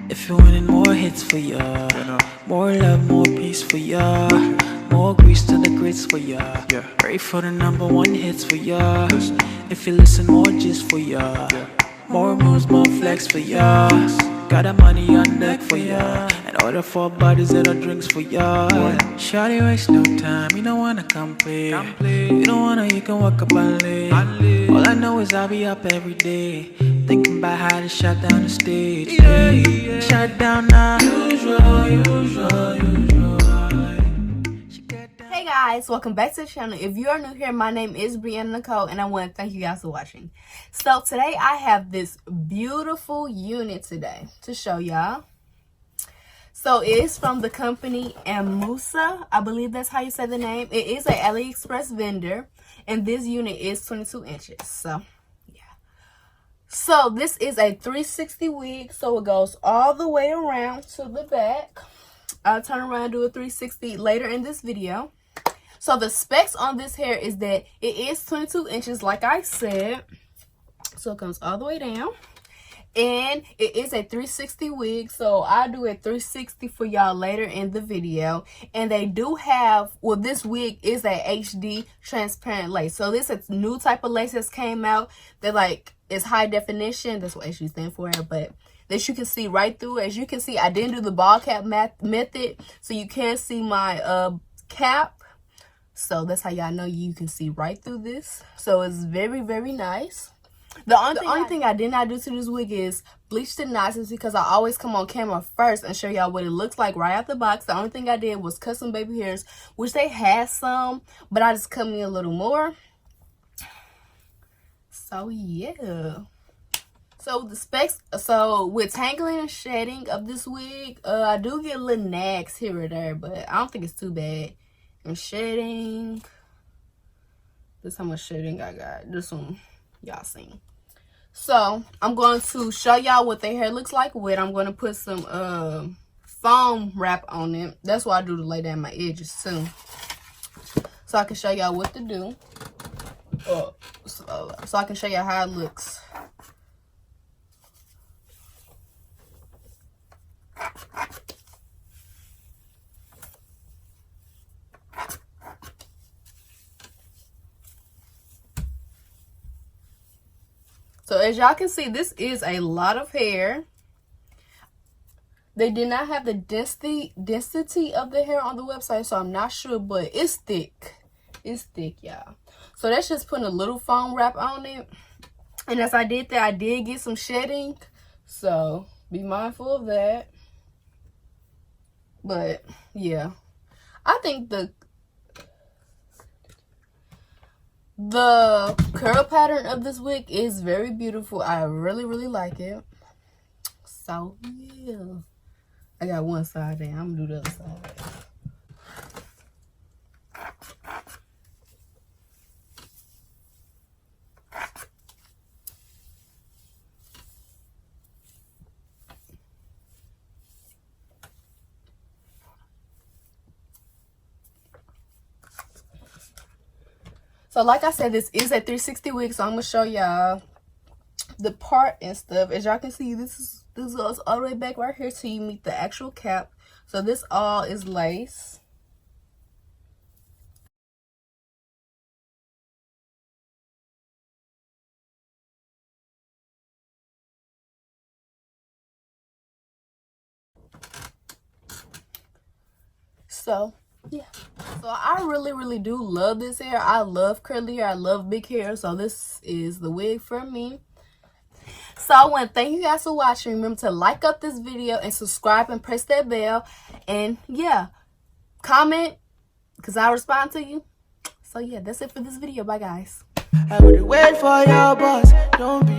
If you're winning more hits for ya, more love, more peace for ya, more grease to the grits for ya. Pray for the #1 hits for ya. If you listen, more gist for ya, more moves, more flex for ya. Got that money on deck for ya, and all the 4 bodies that are drinks for ya. Shawty waste no time, you don't wanna come play. You don't wanna, you can walk up and lay. All I know is I'll be up every day, thinking about how to shut down the stage. Shut down now. Usual. Hey guys, welcome back to the channel. If you are new here, my name is Brianna Nicole, and I want to thank you guys for watching. So today I have this beautiful unit today to show y'all. So it is from the company Aimoonsa. I believe that's how you say the name. It is a AliExpress vendor, and this unit is 22 inches. So So this is a 360 wig, so it goes all the way around to the back. I'll turn around and do a 360 later in this video. So the specs on this hair is that it is 22 inches, like I said. So it comes all the way down. And it is a 360 wig, so I'll do a 360 for y'all later in the video. And they do have, well, this wig is a HD transparent lace. So this is a new type of lace that's came out that like is high definition. That's what HD stands for, but that you can see right through. As you can see, I didn't do the ball cap method, so you can see my cap. So that's how y'all know you can see right through this. So it's very, very nice. The only thing I did not do to this wig is bleach the knots, is because I always come on camera first and show y'all what it looks like right out the box. The only thing I did was cut some baby hairs, which they had some, but I just cut me a little more. So yeah. So the specs, so with tangling and shedding of this wig, I do get little nags here or there, but I don't think it's too bad. And shedding, this is how much shedding I got. This one y'all seen. So I'm going to show y'all what their hair looks like with. I'm going to put some foam wrap on it. That's why I do to lay down my edges too, so I can show y'all what to do. So I can show y'all how it looks. So as y'all can see, this is a lot of hair. They did not have the density of the hair on the website, so I'm not sure, but it's thick. It's thick, y'all. So that's just putting a little foam wrap on it. And as I did that, I did get some shedding, so be mindful of that. But yeah, I think The curl pattern of this wig is very beautiful. I really like it. So yeah, I got one side down. I'm gonna do the other side. So like I said, this is a 360 wig, so I'm gonna show y'all the part and stuff. As y'all can see, this goes all the way back right here till you meet the actual cap. So this all is lace. So yeah, so I really do love this hair. I love curly hair, I love big hair, so this is the wig for me. So I want to thank you guys for watching. Remember to like up this video and subscribe and press that bell, and yeah, comment because I'll respond to you. So yeah, that's it for this video. Bye guys. I would wait for your boss. Don't be